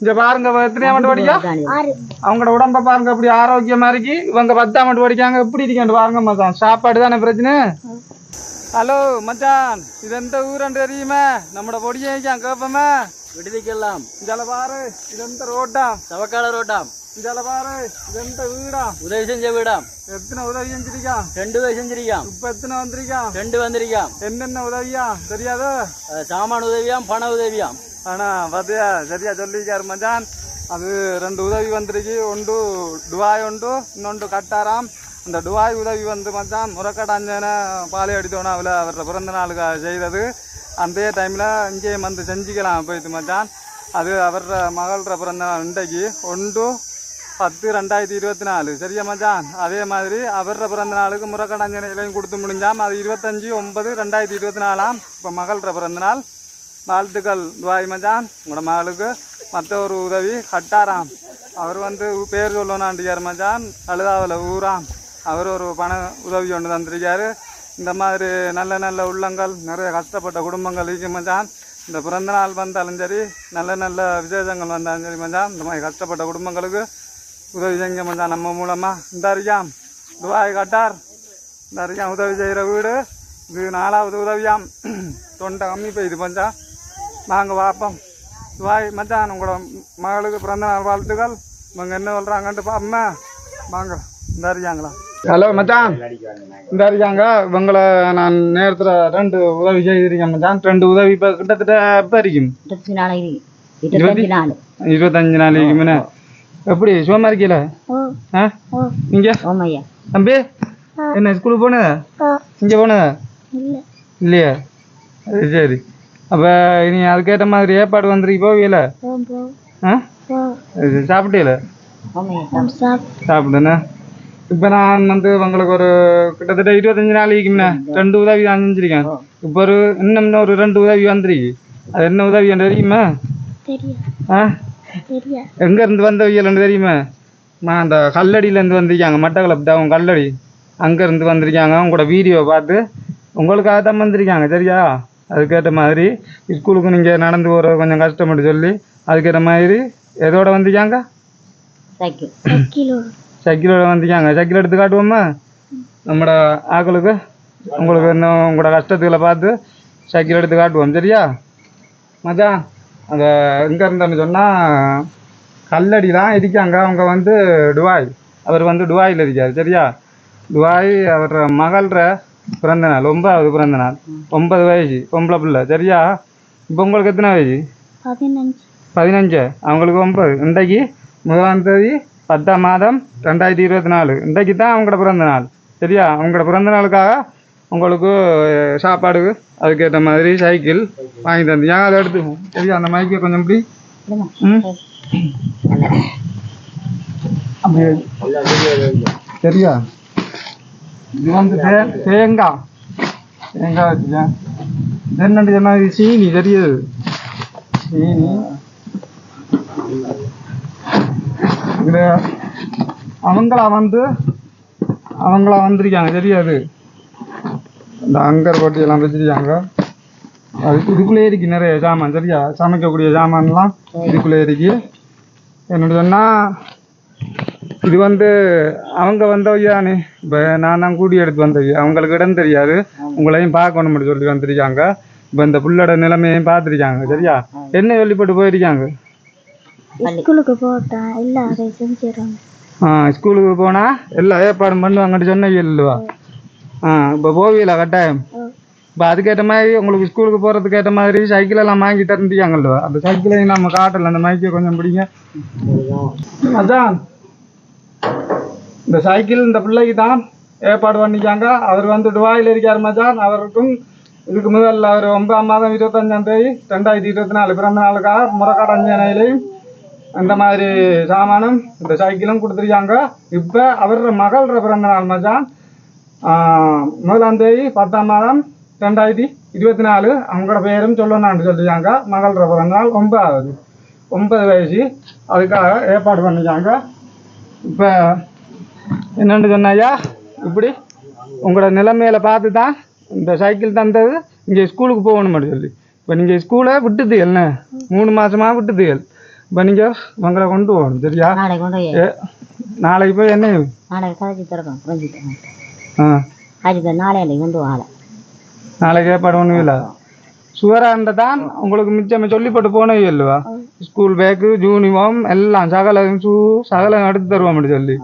இங்க பாருங்க எத்தனையா மட்டும் படிக்கா அவங்களோட உடம்ப பாருங்க எப்படி ஆரோக்கியமா இருக்கு இவங்க 10ஆம் மட்டும் படிக்காங்க எப்படி இருக்கான்னு பாருங்க மச்சான் சாப்பாடு தானே பிரச்சனை ஹலோ மச்சான் இது எந்த ஊரன்னு தெரியுமா நம்மட பொடியை கேட்போமே விடுதிக்கெல்லாம் இதால பாரு இது எந்த ரோட்டா சவக்கால ரோட்டாம் இதால பாரு இது எந்த வீடா உதவி செஞ்ச வீடாம் எத்தனை உதவி செஞ்சிருக்கான் 2 உதவி செஞ்சிருக்கான் இப்ப எத்தனை வந்திருக்கான் 2 வந்திருக்கான் என்னென்ன உதவியா தெரியாதோ சாமான உதவியாம் பண உதவியாம் ஆனா பாத்தியா சரியா சொல்லிருக்காரு மச்சான் அது 2 உதவி வந்திருக்கு ஒன்று டுவாய் ஒன்று இன்னொன்று கட்டாராம் அந்த டுவாய் உதவி வந்து மச்சான் முறக்கடாஞ்சன பாலை அடித்தோன்னா அவளை அவரோட பிறந்த நாளுக்கு செய்தது அந்த டைமில் இங்கேயும் வந்து செஞ்சுக்கலாம் போயிட்டு மச்சான் அது அவரோட மகளோட பிறந்த நாள் இன்றைக்கு 1/10/2024 சரியா மச்சான் அதே மாதிரி அவரோட பிறந்த நாளுக்கு முறக்கடாஞ்சனையிலையும் கொடுத்து முடிஞ்சாம் அது 25/9/2024 இப்போ மகளோட பிறந்த நாள் வாழ்த்துக்கள் துவாய் மச்சான் உங்களோட மகளுக்கு மற்ற ஒரு உதவி கட்டாராம் அவர் வந்து பேர் சொல்லணாண்டியார் மச்சான் அழுதாவில் ஊராம் அவர் ஒரு பண உதவி ஒன்று தந்திருக்காரு இந்த மாதிரி நல்ல நல்ல உள்ளங்கள் நிறைய கஷ்டப்பட்ட குடும்பங்கள் இருக்கு மச்சான் இந்த பிறந்த நாள் வந்தாலும் சரி நல்ல நல்ல விசேஷங்கள் வந்தாலும் சரி மச்சான் இந்த மாதிரி கஷ்டப்பட்ட குடும்பங்களுக்கு உதவி செஞ்ச மச்சான் நம்ம மூலமாக இந்த அறியாம் துவாய் கட்டார் இந்த அறியாம் உதவி செய்கிற வீடு இது 4வது உதவியாம் தொண்டை கம்மி போயிது மச்சான் நாங்கள் பார்ப்போம் துவாய் மச்சான் உங்களோட மகளுக்கு பிறந்த நாள் வாழ்த்துக்கள் இவங்க என்ன சொல்கிறாங்கன்ட்டு பாப்போம்மா வாங்க இந்த அறியாங்களா ஹலோ மச்சான் இந்த அறியாங்க இவங்களை நான் நேரத்தில் 2 உதவி செய்திருக்கேன் மச்சான் 2 உதவி இப்போ கிட்டத்தட்ட எப்போ இருக்கும் 25 நாள் இருக்குமே எப்படி சும்மா இருக்கீல ஆ இங்கே தம்பி என்ன ஸ்கூலுக்கு போனதா இங்கே போனதா இல்லையா சரி அப்போ இனி அதுக்கேற்ற மாதிரி ஏற்பாடு வந்துருக்கு போவியல ஆ சாப்பிட்டீல சாப்பிடுண்ணே இப்போ நான் வந்து உங்களுக்கு ஒரு கிட்டத்தட்ட 25 நாளைக்குண்ணே 2 உதவி நான் செஞ்சிருக்கேன் இப்போ ஒரு இன்னும் ஒரு 2 உதவி வந்துருக்கு அது என்ன உதவி தெரியுமா ஆ எங்கேருந்து வந்தவியல்னு தெரியுமா அந்த கல்லடியிலேருந்து வந்திருக்காங்க மட்டக்களப்பு தான் கல்லடி அங்கேருந்து வந்திருக்காங்க உங்களோட வீடியோ பார்த்து உங்களுக்காக தான் வந்திருக்காங்க சரியா அதுக்கேற்ற மாதிரி ஸ்கூலுக்கு நீங்கள் நடந்து போகிற கொஞ்சம் கஷ்டப்பட்டு சொல்லி அதுக்கேற்ற மாதிரி எதோட வந்திருக்காங்க சைக்கிளோட வந்திருக்காங்க சைக்கிள் எடுத்து காட்டுவோம்மா நம்மளோட ஆக்களுக்கு உங்களுக்கு இன்னும் உங்களோட கஷ்டத்துக்களை பார்த்து சைக்கிள் எடுத்து காட்டுவோம் சரியா மச்சான் அந்த எங்கே இருந்தேன்னு சொன்னால் கல்லடி தான் இருக்காங்க அவங்க வந்து டுவாய் அவர் வந்து டுவாயில் இருக்கார் சரியா டுவாய் அவர் மகளோட பிறந்த நாள் 9வது பிறந்த நாள் 9 வயசு பொம்பளை பிள்ளை சரியா இப்போ உங்களுக்கு எத்தனை வயசு 15 அவங்களுக்கு 9 இன்றைக்கு 1ஆம் தேதி 10ஆம் மாதம் 2024 இன்றைக்கு தான் அவங்களோட பிறந்த நாள் சரியா அவங்களோட பிறந்த நாளுக்காக உங்களுக்கு சாப்பாடு அதுக்கேற்ற மாதிரி சைக்கிள் வாங்கி தந்து ஏன் அதை எடுத்துக்கோம் சரியா அந்த மைக்கை கொஞ்சம் இப்படி அப்படி சரியா இது வந்து தேங்காய் வச்சுக்கேன் என்னண்டு சொன்னா இது சீனி தெரியுது சீனி இது அவங்களா வந்திருக்காங்க தெரியாது இந்த அங்கர் போட்டியெல்லாம் வச்சிருக்காங்க அதுக்கு இதுக்குள்ளே இருக்கு நிறைய சாமான் சரியா சமைக்கக்கூடிய சாமான்லாம் இதுக்குள்ளே இருக்கு என்னோட சொன்னால் இது வந்து அவங்க வந்தவையானே இப்போ நான் தான் கூடி எடுத்து வந்தவை அவங்களுக்கு இடம் தெரியாது உங்களையும் பார்க்கணும் மட்டும் சொல்லி வந்திருக்காங்க இப்போ இந்த புள்ளோட நிலைமையையும் பார்த்துருக்காங்க சரியா என்ன சொல்லிப்பட்டு போயிருக்காங்க ஸ்கூலுக்கு போட்டா எல்லாரும் செஞ்சிடறாங்க ஸ்கூலுக்கு போனால் எல்லா ஏற்பாடும் பண்ணுவாங்கட்டு சொன்னவே இல்லைவா இப்போ போவியலா கட்டாயம் இப்போ அதுக்கேற்ற மாதிரி உங்களுக்கு ஸ்கூலுக்கு போகிறதுக்கு ஏற்ற மாதிரி சைக்கிளெல்லாம் வாங்கி தரண்டியாங்கல்ல அந்த சைக்கிளையும் நம்ம காட்டலை அந்த மைக்கை கொஞ்சம் பிடிங்க அதான் இந்த சைக்கிள் இந்த பிள்ளைக்கு தான் ஏற்பாடு பண்ணிக்காங்க அவர் வந்து டுவாயில் இருக்கார் மச்சான் அவருக்கும் இதுக்கு முதல்ல அவர் 9ஆம் மாதம் 25ஆம் தேதி 2024 பிறந்த நாளுக்காக முறக்காடஞ்சனையிலையும் இந்த மாதிரி சாமானும் இந்த சைக்கிளும் கொடுத்துருக்காங்க இப்போ அவரோட மகளோட பிறந்த நாள் மச்சான் 1ஆம் தேதி 10ஆம் மாதம் 2024 அவங்களோட பேரும் சொல்லணும்னு சொல்லியிருக்காங்க மகளோட பிறந்த நாள் 9 வயசு அதுக்காக ஏற்பாடு பண்ணிக்காங்க இப்போ என்னென்னு சொன்னாயா இப்படி உங்களோட நிலைமையில பார்த்து தான் இந்த சைக்கிள் தந்தது இங்கே ஸ்கூலுக்கு போகணும் மட்டும் சொல்லி இப்போ நீங்கள் ஸ்கூலை விட்டுதுகள் என்ன 3 மாதமாக விட்டுதுகள் இப்போ நீங்கள் உங்களை கொண்டு போகணும் சரியா? நாளைக்கு கொண்டு போய் நாளைக்கு போய் என்ன நாளைக்கு கதைச்சி திறக்கும் கொஞ்சம் ஆ காய்ச்சி நாளைக்கு கொண்டு வாழை நாளைக்கு ஏற்பாடு ஒன்றும் இல்லை. சுவராண்ட தான் உங்களுக்கு மிச்சம் சொல்லிப்பட்டு போனவே இல்லைவா? ஸ்கூல் பேக்கு யூனிஃபார்ம் எல்லாம் சகலம் சகலம் எடுத்து தருவோம் அப்படி சொல்லி.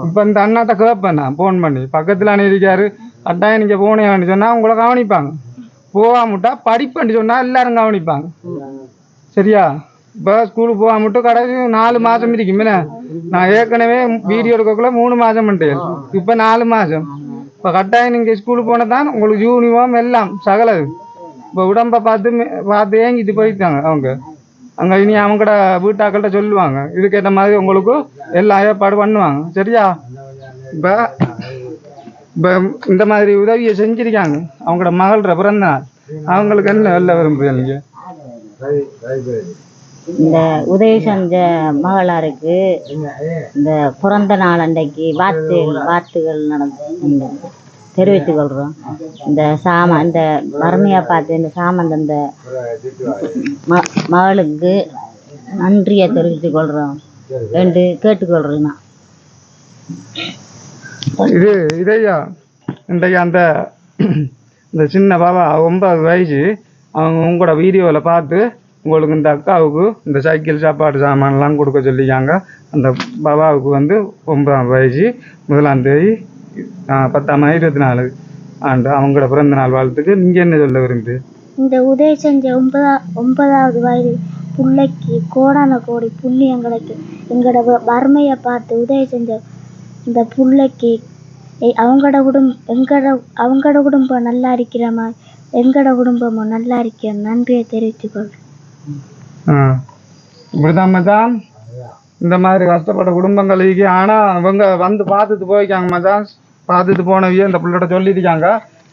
இப்போ இந்த அண்ணாத்த கேட்பேன் நான் ஃபோன் பண்ணி, பக்கத்தில் அணி இருக்காரு, கட்டாயம் நீங்கள் போனேன்னு சொன்னால் உங்களை கவனிப்பாங்க. போகாமட்டா படிப்புன்னு சொன்னால் எல்லாரும் கவனிப்பாங்க சரியா? இப்போ ஸ்கூலுக்கு போகாமட்டு கடைசி 4 மாதம் இருக்குமே. நான் ஏற்கனவே வீடியோ எடுக்கக்குள்ள 3 மாதம் பண்ணிட்டேன், இப்போ 4 மாதம். இப்போ கட்டாயம் நீங்கள் ஸ்கூலுக்கு போனால் தான் உங்களுக்கு யூனிஃபார்ம் எல்லாம் சகலம். இப்போ உடம்பை பார்த்து ஏங்கிட்டு போயிட்டாங்க அவங்க. அங்கே இனி அவங்கட வீட்டாக்கள்கிட்ட சொல்லுவாங்க, இதுக்கேற்ற மாதிரி உங்களுக்கு எல்லாம் ஏற்பாடு பண்ணுவாங்க சரியா? இப்போ இப்போ இந்த மாதிரி உதவியை செஞ்சிருக்காங்க அவங்களோட மகள பிறந்த நாள். அவங்களுக்கு என்ன வெளில விரும்புறீங்க நீங்கள்? இந்த உதவி செஞ்ச மகளாருக்கு இந்த பிறந்த நாள் அன்றைக்கு வாழ்த்துகள் நடந்து தெரிவித்துக் கொள்கிறோம். இந்த இந்த வறுமையை பார்த்து இந்த இந்த மகளுக்கு நன்றியை தெரிவித்துக் கொள்கிறோம் என்று கேட்டுக்கொள்கிறேன். இதையா இன்றைக்கு இந்த சின்ன பாபா 9 வயசு அவங்க உங்களோட வீடியோவில் பார்த்து உங்களுக்கு இந்த அக்காவுக்கு இந்த சைக்கிள் சாப்பாடு சாமான்லாம் கொடுக்க சொல்லிக்காங்க. அந்த பாபாவுக்கு 9 வயசு 1ஆம் தேதி 10ஆம் 24 ஆண்டு அவங்களோட பிறந்த நாள் வாழ்த்துக்கு நீங்கள் என்ன சொல்ல விரும்புது? இந்த உதவி செஞ்ச 9வது வயது பிள்ளைக்கு கோடான கோடி புண்ணியம் கிடைக்கும். எங்களோட வறுமையை பார்த்து உதவி செஞ்ச இந்த பிள்ளைக்கு அவங்களோட குடும்பம் நல்லா இருக்கிற மாதிரி எங்களோட குடும்பமும் நல்லா இருக்க நன்றியை தெரிவித்துக்கொள்கிறேன். இப்படிதான் மச்சான் இந்த மாதிரி கஷ்டப்பட்ட குடும்பங்களுக்கு. ஆனால் இவங்க பார்த்துட்டு போய்க்காங்க மச்சான். பார்த்துட்டு போனவையே இந்த பிள்ளைகிட்ட சொல்லியிருக்காங்க,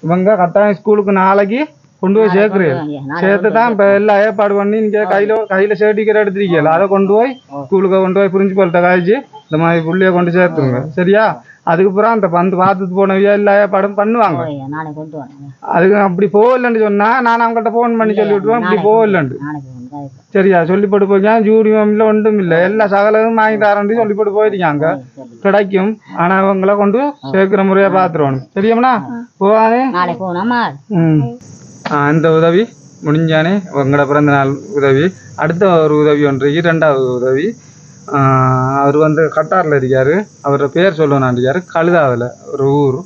இவங்க கட்டாயம் ஸ்கூலுக்கு நாளைக்கு கொண்டு போய் சேர்த்து தான் இப்போ எல்லாம் ஏற்பாடு பண்ணி நீங்கள் கையில் சர்டிஃபிகேட் எடுத்துருக்கீங்களா, அதை கொண்டு போய் ஸ்கூலுக்கு கொண்டு போய் பிரின்சிபல்கிட்ட காய்ச்சி இந்த மாதிரி பிள்ளைய கொண்டு சேர்த்துருங்க சரியா? அதுக்கப்புறம் அந்த பார்த்துட்டு போனவையா எல்லா ஏற்பாடும் பண்ணுவாங்க. அதுக்கு அப்படி போகலன்னு சொன்னால் நான் அவங்கள்ட்ட ஃபோன் பண்ணி சொல்லி விட்டுருவேன், அப்படி போகலண்டு சரியா? சொல்லிப்பட்டு போயிருக்காங்க, யூனிஃபார்மில் ஒன்றும் இல்லை, எல்லா சகலமும் வாங்கி தரேன்னு சொல்லிப்பட்டு போயிருக்காங்க. கிடைக்கும், ஆனால் அவங்கள கொண்டு சேர்க்கிற முறையாக பார்த்துருவானு சரியாம்ண்ணா? போவானே இந்த உதவி முடிஞ்சானே உங்களோட பிறந்த நாள் உதவி. அடுத்த ஒரு உதவி ஒன்று, 2வது உதவி. அவர் கட்டாரில் இருக்கார், அவரோட பேர் சொல்லணும் இருக்கார், கழுதாவில் ஒரு ஊர்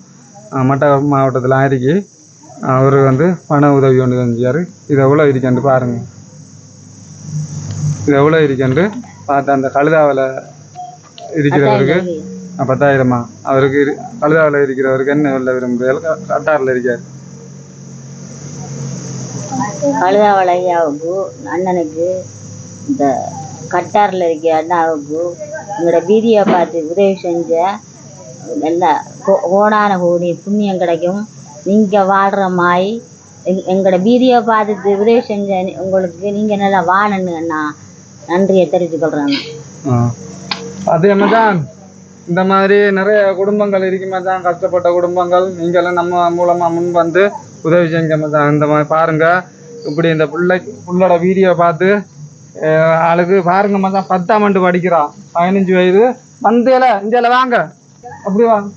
மட்டக்களப்பு மாவட்டத்தில் இருக்கு. அவர் பண உதவி ஒன்று செஞ்சார். இது எவ்வளோ இருக்கேன்னு பாருங்கள், இது எவ்வளோ இருக்கேன்னு பார்த்து அந்த கழுதாவில் இருக்கிறவருக்கு 10,000. அவருக்கு கழுதாவில் இருக்கிறவருக்கு என்ன உள்ள விரும்புகிறார்? கட்டாரில் இருக்கார். கழுதாவளை ஐயாவுக்கு அண்ணனுக்கு இந்த கட்டாரில் இருக்க அண்ணாவுக்கு எங்களோட வீடியோ பார்த்து உதவி செஞ்ச எல்லா கோடான கோடி புண்ணியம் கிடைக்கும். நீங்கள் வாழ்கிற மாதிரி எங்களோட வீடியோ பார்த்துட்டு உதவி செஞ்ச உங்களுக்கு நீங்கள் நல்லா வாழணுன்னு அண்ணா நன்றியை தெரிவித்துக்கொள்கிறாங்க. அதே மாதிரிதான் இந்த மாதிரி நிறைய குடும்பங்கள் இருக்குமே தான், கஷ்டப்பட்ட குடும்பங்கள். நீங்களும் நம்ம மூலமாக முன் உதவி செஞ்ச தான். இந்த மாதிரி பாருங்கள், இப்படி இந்த புள்ளோட வீடியோ பார்த்து ஆளுக்கு பாருங்க மச்சான் 10ஆம் ஆண்டு படிக்கிறான், 15 வயது. இந்தியாவில் வாங்க, அப்படி வாங்க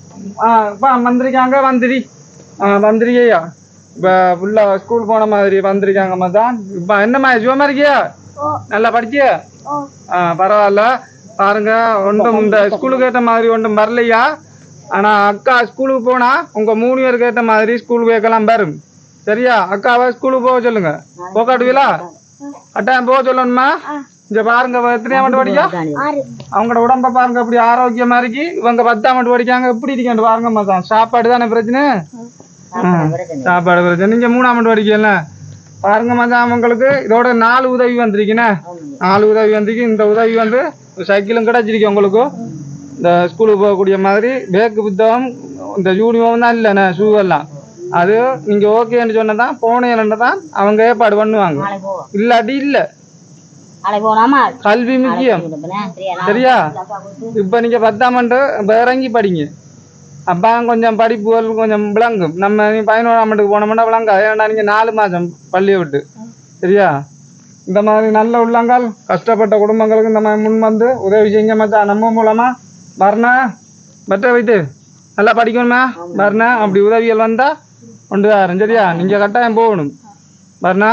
வந்திருக்காங்க. வந்திருக்கையா இப்போ ஃபுல்லாக ஸ்கூல் போன மாதிரி வந்திருக்காங்க மச்சான். இப்போ என்னம்மா சுகமா இருக்கியா? நல்லா படிச்சியா? பரவாயில்ல. பாருங்க, ஒன்றும் இந்த ஸ்கூலுக்கு ஏற்ற மாதிரி ஒன்றும் வரலையா? ஆனால் அக்கா ஸ்கூலுக்கு போனால் உங்கள் 3 பேருக்கு ஏற்ற மாதிரி ஸ்கூல் பேக்கெல்லாம் வரும் சரியா? அக்காவை ஸ்கூலுக்கு போக சொல்லுங்க. போக்காட்டுவீங்களா? கட்டாயம் போக சொல்லணுமா? இங்க பாருங்க, எத்தனையாம் ஆண்டு படிக்கா? அவங்களோட உடம்ப பாருங்க அப்படி ஆரோக்கியமா இருக்கு. இவங்க 10ஆம் ஆண்டு படிக்காங்க, எப்படி இருக்கேன் பாருங்க மச்சான். சாப்பாடு தானே பிரச்சனை, சாப்பாடு பிரச்சனை. நீங்க 3ஆம் ஆண்டு படிக்கல பாருங்க மச்சான். அவங்களுக்கு இதோட 4 உதவி வந்திருக்குண்ணே, 4 உதவி வந்திருக்கு. இந்த உதவி சைக்கிளும் கிடைச்சிருக்கு உங்களுக்கு. இந்த ஸ்கூலுக்கு போகக்கூடிய மாதிரி பேக்கு புத்தகம், இந்த யூனிஃபார்ம் தான் இல்லைண்ணே, ஷூ எல்லாம். அது நீங்க ஓகேன்னு சொன்னதான் போனேன்னு தான் அவங்க ஏற்பாடு பண்ணுவாங்க. இல்லாட்டி இல்லை. கல்வி முக்கியம் சரியா? இப்ப நீங்க 10ஆம் ஆண்டு இறங்கி படிங்க, அப்ப கொஞ்சம் படிப்புகள் கொஞ்சம் விளங்கும். நம்ம 11ஆம் ஆண்டுக்கு போனோம்னா விளங்கா. ஏன்னா நீங்க 4 மாசம் பள்ளியை விட்டு சரியா? இந்த மாதிரி நல்ல உள்ளங்கள் கஷ்டப்பட்ட குடும்பங்களுக்கு இந்த மாதிரி முன் வந்து உதவி செஞ்ச மச்சான் நம்ம மூலமா வரணா பெற்ற வைத்து நல்லா படிக்கணுமா வரணா அப்படி உதவிகள் வந்தா கொண்டு வரேன் சரியா நீங்க கட்டாயம் போகணும் வரணா